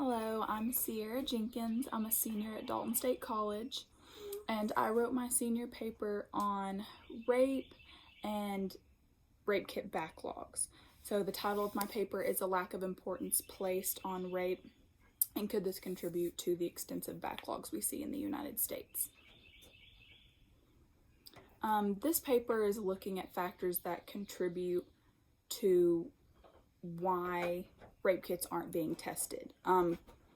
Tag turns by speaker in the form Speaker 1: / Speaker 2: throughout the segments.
Speaker 1: Hello, I'm Sierra Jenkins. I'm a senior at Dalton State College, and I wrote my senior paper on rape and rape kit backlogs. So the title of my paper is A Lack of Importance Placed on Rape, and could this contribute to the extensive backlogs we see in the United States? This paper is looking at factors that contribute to why rape kits aren't being tested,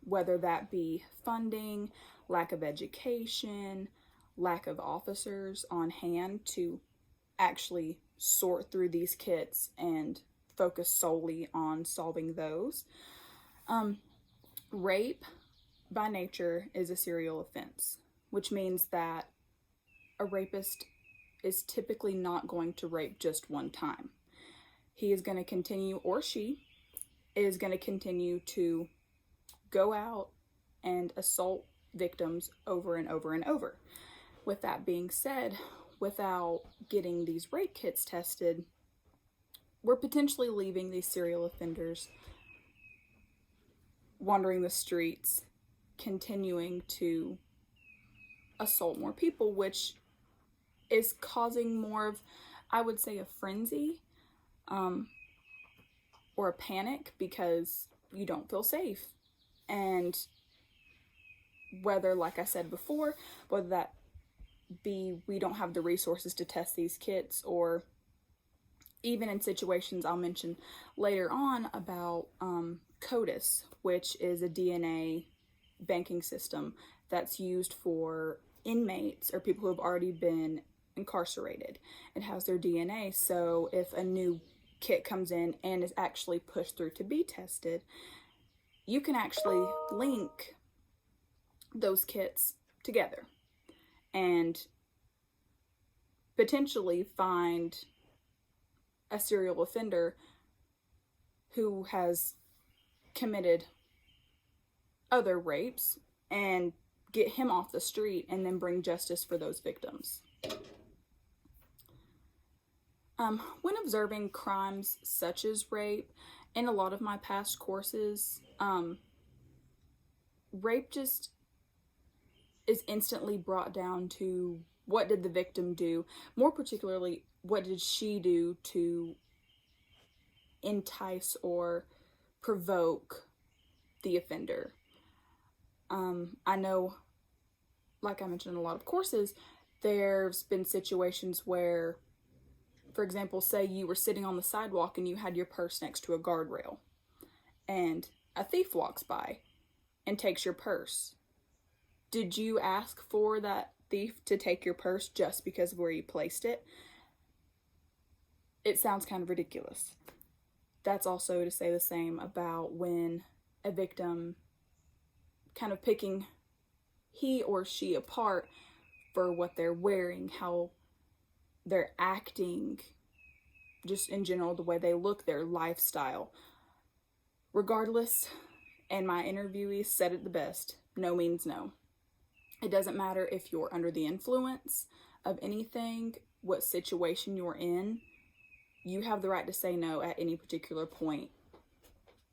Speaker 1: whether that be funding, lack of education, lack of officers on hand to actually sort through these kits and focus solely on solving those. Rape by nature is a serial offense, which means that a rapist is typically not going to rape just one time. He is going to continue, or she is going to continue to go out and assault victims over and over and over. With that being said, without getting these rape kits tested, we're potentially leaving these serial offenders wandering the streets, continuing to assault more people, which is causing more of, I would say, a frenzy or a panic because you don't feel safe. And whether, like I said before, whether that be we don't have the resources to test these kits, or even in situations I'll mention later on about CODIS, which is a DNA banking system that's used for inmates or people who have already been incarcerated. It has their DNA, so if a new kit comes in and is actually pushed through to be tested, you can actually link those kits together and potentially find a serial offender who has committed other rapes and get him off the street and then bring justice for those victims. When observing crimes such as rape, in a lot of my past courses, rape just is instantly brought down to what did the victim do, more particularly what did she do to entice or provoke the offender. I know, like I mentioned in a lot of courses, there's been situations where, for example, say you were sitting on the sidewalk and you had your purse next to a guardrail, and a thief walks by and takes your purse. Did you ask for that thief to take your purse just because of where you placed it? It sounds kind of ridiculous. That's also to say the same about when a victim kind of picking he or she apart for what they're wearing, how they're acting, just in general, the way they look, their lifestyle. Regardless, and my interviewee said it the best, no means no. It doesn't matter if you're under the influence of anything, what situation you're in, you have the right to say no at any particular point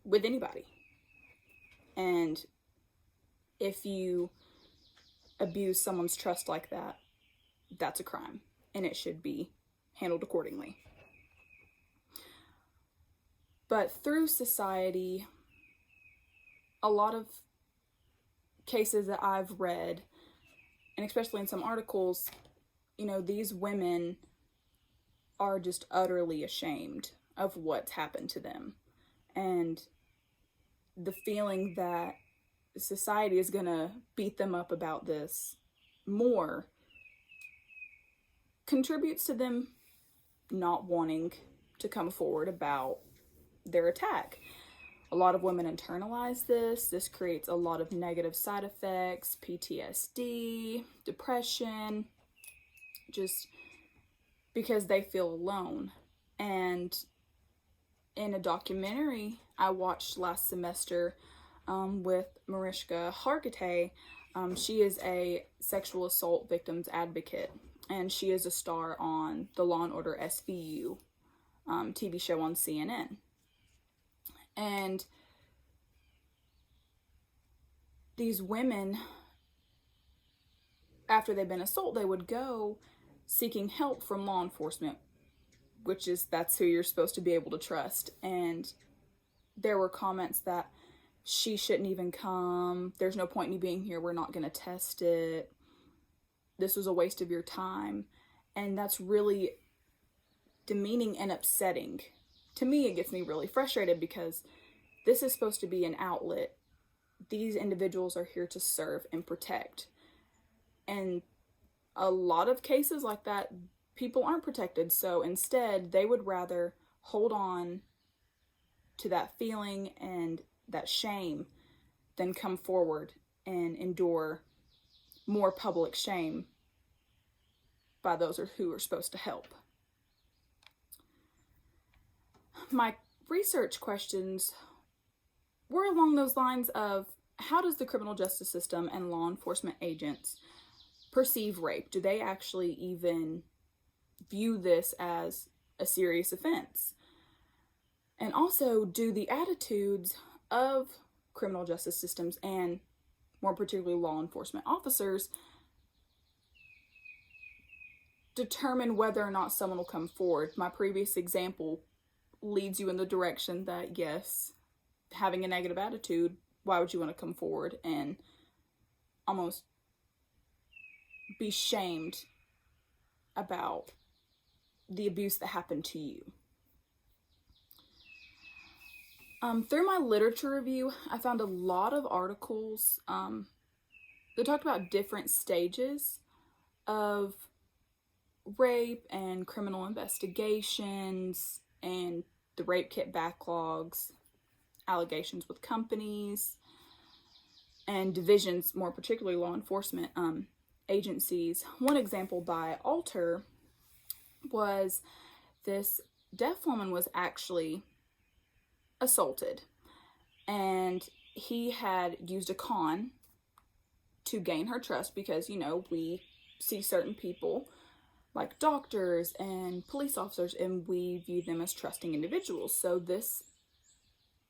Speaker 1: with anybody. And if you abuse someone's trust like that, that's a crime, and it should be handled accordingly. But through society, a lot of cases that I've read, and especially in some articles, these women are just utterly ashamed of what's happened to them. And the feeling that society is going to beat them up about this more contributes to them not wanting to come forward about their attack. A lot of women internalize this. This creates a lot of negative side effects, PTSD, depression, just because they feel alone. And in a documentary I watched last semester with Mariska Hargitay, she is a sexual assault victims advocate, and she is a star on the Law & Order SVU TV show on CNN. And these women, after they've been assaulted, they would go seeking help from law enforcement, that's who you're supposed to be able to trust. And there were comments that she shouldn't even come. There's no point in you being here. We're not going to test it. This was a waste of your time. And that's really demeaning and upsetting. To me, it gets me really frustrated because this is supposed to be an outlet. These individuals are here to serve and protect. And a lot of cases like that, people aren't protected. So instead, they would rather hold on to that feeling and that shame than come forward and endure more public shame by those who are supposed to help. My research questions were along those lines of, how does the criminal justice system and law enforcement agents perceive rape? Do they actually even view this as a serious offense? And also, do the attitudes of criminal justice systems, and more particularly law enforcement officers, determine whether or not someone will come forward? My previous example leads you in the direction that, yes, having a negative attitude, why would you want to come forward and almost be shamed about the abuse that happened to you? Through my literature review, I found a lot of articles that talked about different stages of rape and criminal investigations and the rape kit backlogs, allegations with companies, and divisions, more particularly law enforcement agencies. One example by Alter was this deaf woman was actually assaulted, and he had used a con to gain her trust because, we see certain people like doctors and police officers and we view them as trusting individuals. So this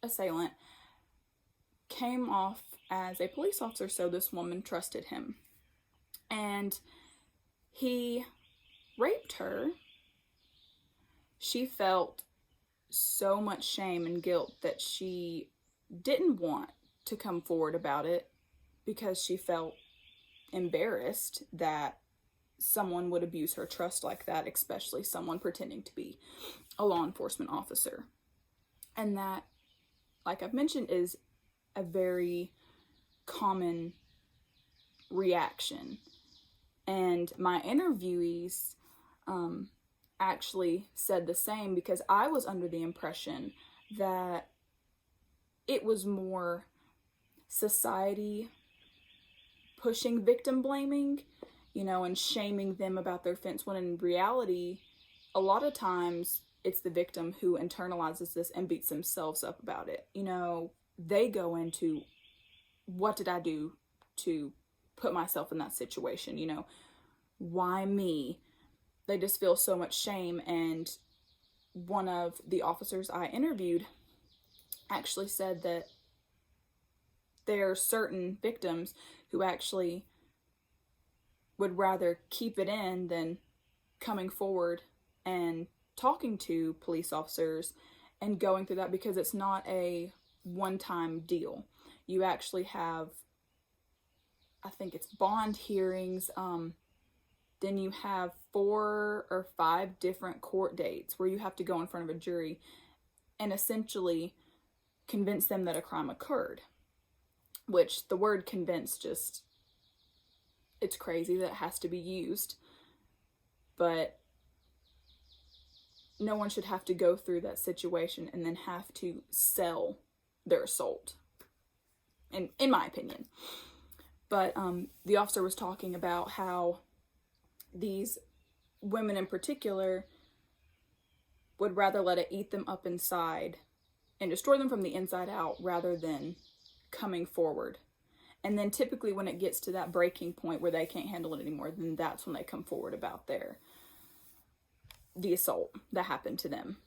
Speaker 1: assailant came off as a police officer, so this woman trusted him, and he raped her. She felt so much shame and guilt that she didn't want to come forward about it because she felt embarrassed that someone would abuse her trust like that, especially someone pretending to be a law enforcement officer. And that, like I've mentioned, is a very common reaction. And my interviewees actually said the same, because I was under the impression that it was more society pushing victim blaming, and shaming them about their offense, when in reality, a lot of times it's the victim who internalizes this and beats themselves up about it. They go into, what did I do to put myself in that situation? Why me? They just feel so much shame. And one of the officers I interviewed actually said that there are certain victims who actually would rather keep it in than coming forward and talking to police officers and going through that, because it's not a one-time deal. You actually have, I think it's bond hearings, then you have 4 or 5 different court dates where you have to go in front of a jury and essentially convince them that a crime occurred. Which, the word convince, it's crazy that it has to be used. But no one should have to go through that situation and then have to sell their assault, in my opinion. But the officer was talking about how these women in particular would rather let it eat them up inside and destroy them from the inside out rather than coming forward. And then typically when it gets to that breaking point where they can't handle it anymore, then that's when they come forward about the assault that happened to them.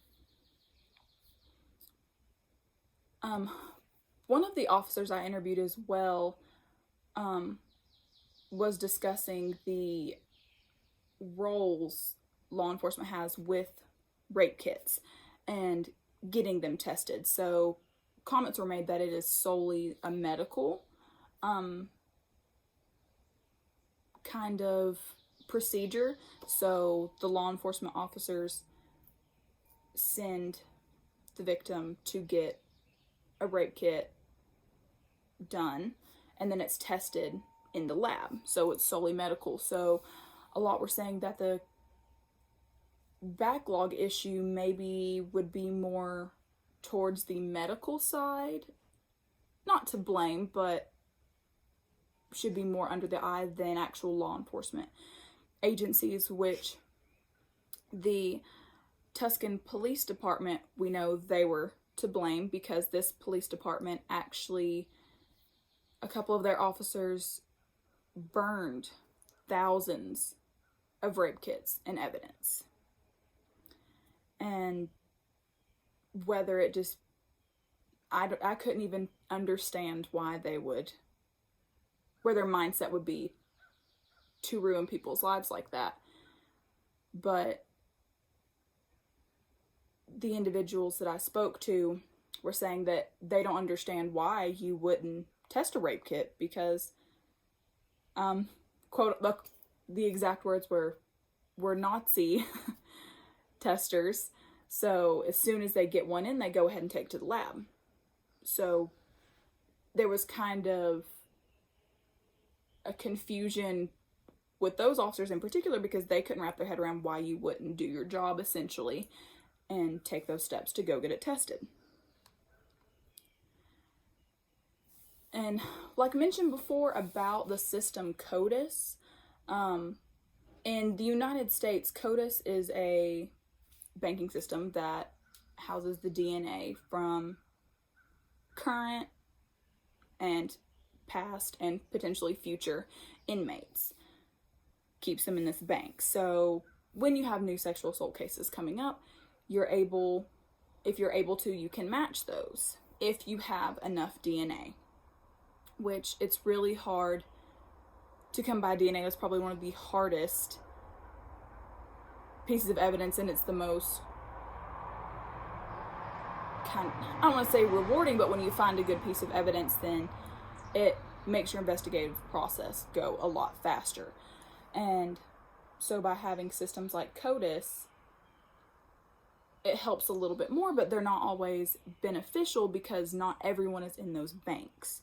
Speaker 1: One of the officers I interviewed as well was discussing the roles law enforcement has with rape kits and getting them tested. So comments were made that it is solely a medical kind of procedure. So the law enforcement officers send the victim to get a rape kit done, and then it's tested in the lab. So it's solely medical. So a lot were saying that the backlog issue maybe would be more towards the medical side. Not to blame, but should be more under the eye than actual law enforcement agencies, which the Tuscan Police Department, we know they were to blame because this police department actually, a couple of their officers burned thousands of rape kits and evidence. And whether it just, I couldn't even understand why they would, where their mindset would be to ruin people's lives like that. But the individuals that I spoke to were saying that they don't understand why you wouldn't test a rape kit because, quote, the exact words were Nazi testers. So as soon as they get one in, they go ahead and take it to the lab. So there was kind of a confusion with those officers in particular because they couldn't wrap their head around why you wouldn't do your job essentially and take those steps to go get it tested. And like mentioned before about the system CODIS, in the United States, CODIS is a banking system that houses the DNA from current and past and potentially future inmates. Keeps them in this bank. So when you have new sexual assault cases coming up, if you're able to, you can match those if you have enough DNA, which it's really hard to come by DNA. That's probably one of the hardest pieces of evidence, and it's the most I don't want to say rewarding, but when you find a good piece of evidence, then it makes your investigative process go a lot faster. And so by having systems like CODIS, it helps a little bit more, but they're not always beneficial because not everyone is in those banks.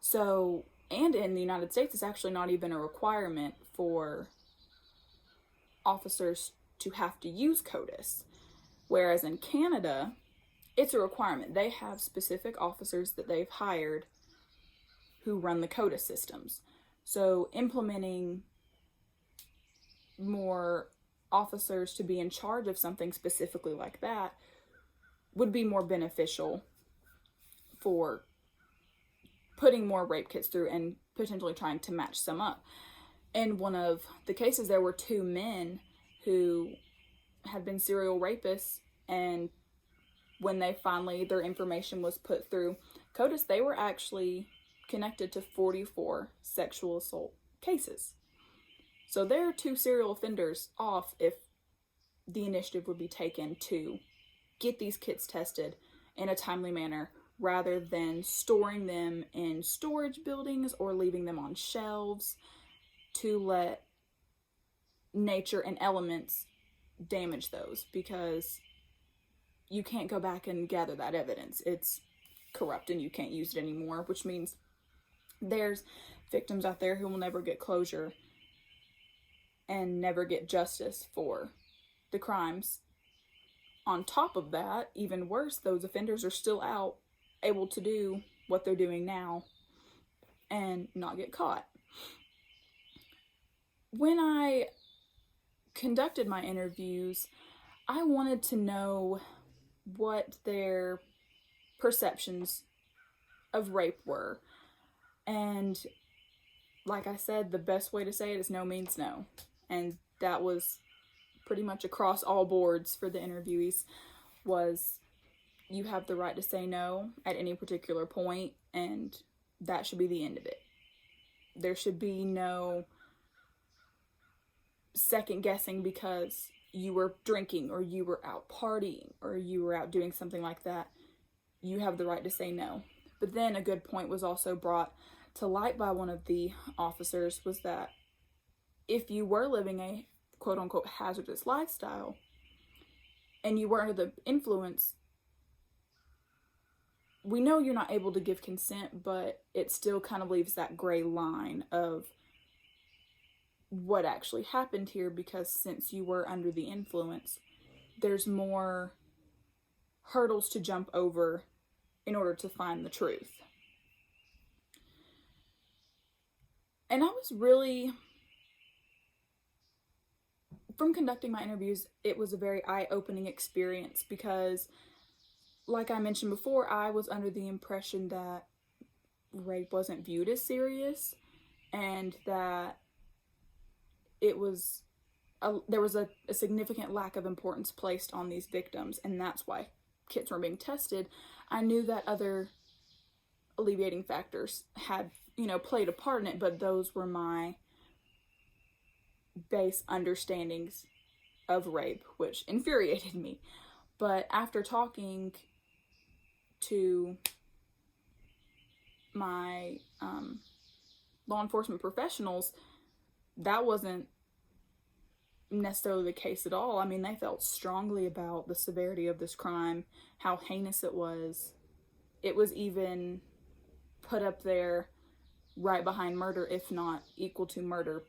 Speaker 1: So, and in the United States, it's actually not even a requirement for officers to have to use CODIS. Whereas in Canada, it's a requirement. They have specific officers that they've hired who run the CODIS systems. So implementing more officers to be in charge of something specifically like that would be more beneficial for putting more rape kits through and potentially trying to match some up. In one of the cases, there were two men who had been serial rapists, and when their information was put through CODIS, they were actually connected to 44 sexual assault cases. So there are two serial offenders off if the initiative would be taken to get these kits tested in a timely manner rather than storing them in storage buildings or leaving them on shelves to let nature and elements damage those, because you can't go back and gather that evidence. It's corrupt and you can't use it anymore, which means there's victims out there who will never get closure and never get justice for the crimes. On top of that, even worse, those offenders are still out, able to do what they're doing now and not get caught. When I conducted my interviews, I wanted to know what their perceptions of rape were. And like I said, the best way to say it is no means no. And that was pretty much across all boards for the interviewees, was you have the right to say no at any particular point, and that should be the end of it. There should be no second guessing because you were drinking or you were out partying or you were out doing something like that. You have the right to say no. But then a good point was also brought to light by one of the officers, was that if you were living a quote unquote hazardous lifestyle and you were under the influence, we know you're not able to give consent, but it still kind of leaves that gray line of what actually happened here, because since you were under the influence, there's more hurdles to jump over in order to find the truth. And I was really, from conducting my interviews, it was a very eye-opening experience because, like I mentioned before, I was under the impression that rape wasn't viewed as serious and that there was a significant lack of importance placed on these victims, and that's why kits were being tested. I knew that other alleviating factors had, played a part in it, but those were my base understandings of rape, which infuriated me. But after talking to my law enforcement professionals, that wasn't necessarily the case at all. I mean, they felt strongly about the severity of this crime, how heinous it was. It was even put up there right behind murder, if not equal to murder.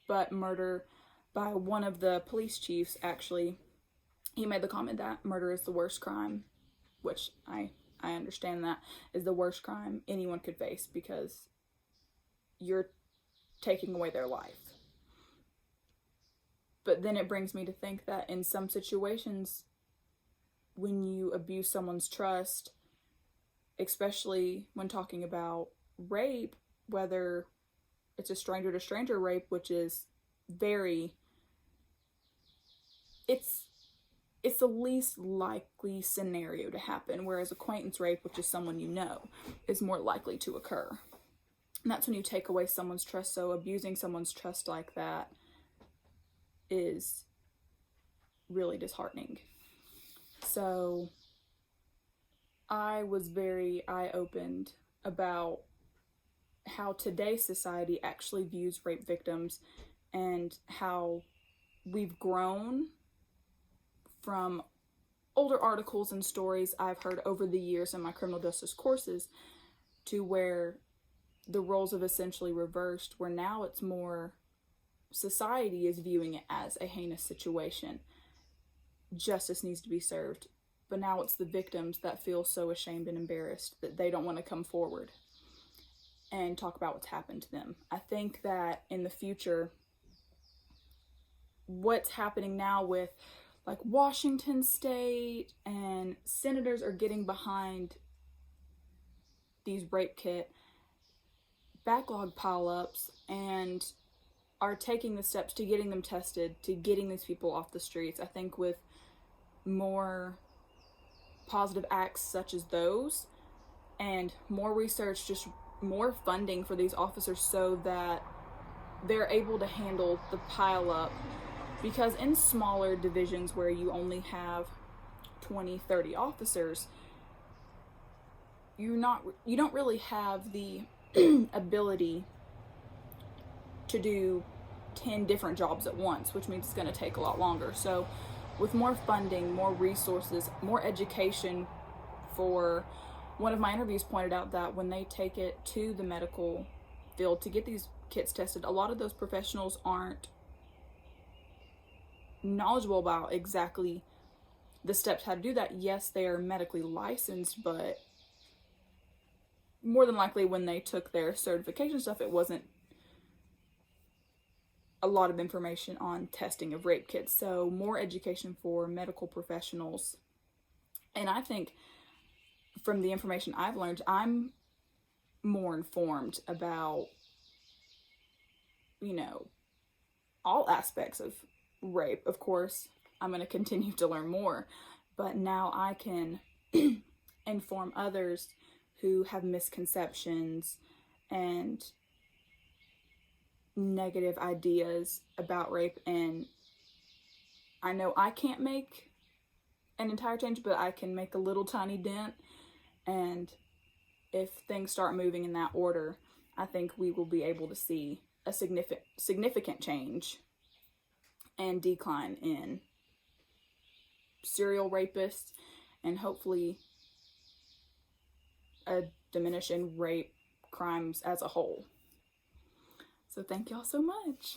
Speaker 1: But murder, by one of the police chiefs, actually, he made the comment that murder is the worst crime, which I understand that is the worst crime anyone could face because you're taking away their life. But then it brings me to think that in some situations, when you abuse someone's trust, especially when talking about rape, whether it's a stranger to stranger rape, which is it's the least likely scenario to happen, whereas acquaintance rape, which is someone you know, is more likely to occur. And that's when you take away someone's trust. So abusing someone's trust like that is really disheartening. So I was very eye-opened about how today's society actually views rape victims and how we've grown from older articles and stories I've heard over the years in my criminal justice courses to where the roles have essentially reversed, where now it's more society is viewing it as a heinous situation. Justice needs to be served. But now it's the victims that feel so ashamed and embarrassed that they don't want to come forward and talk about what's happened to them. I think that in the future, what's happening now with like Washington State and senators are getting behind these rape kit backlog pileups and are taking the steps to getting them tested, to getting these people off the streets. I think with more positive acts such as those and more research, just more funding for these officers so that they're able to handle the pileup. Because in smaller divisions where you only have 20, 30 officers, you don't really have the ability to do 10 different jobs at once, which means it's going to take a lot longer. So with more funding, more resources, more education, for one of my interviews pointed out that when they take it to the medical field to get these kits tested, a lot of those professionals aren't knowledgeable about exactly the steps how to do that. Yes, they are medically licensed, but more than likely when they took their certification stuff, it wasn't a lot of information on testing of rape kits. So more education for medical professionals. And I think from the information I've learned, I'm more informed about, all aspects of rape. Of course, I'm going to continue to learn more, but now I can inform others who have misconceptions and negative ideas about rape, and I know I can't make an entire change, but I can make a little tiny dent, and if things start moving in that order, I think we will be able to see a significant change and decline in serial rapists, and hopefully a diminish in rape crimes as a whole. So thank y'all so much.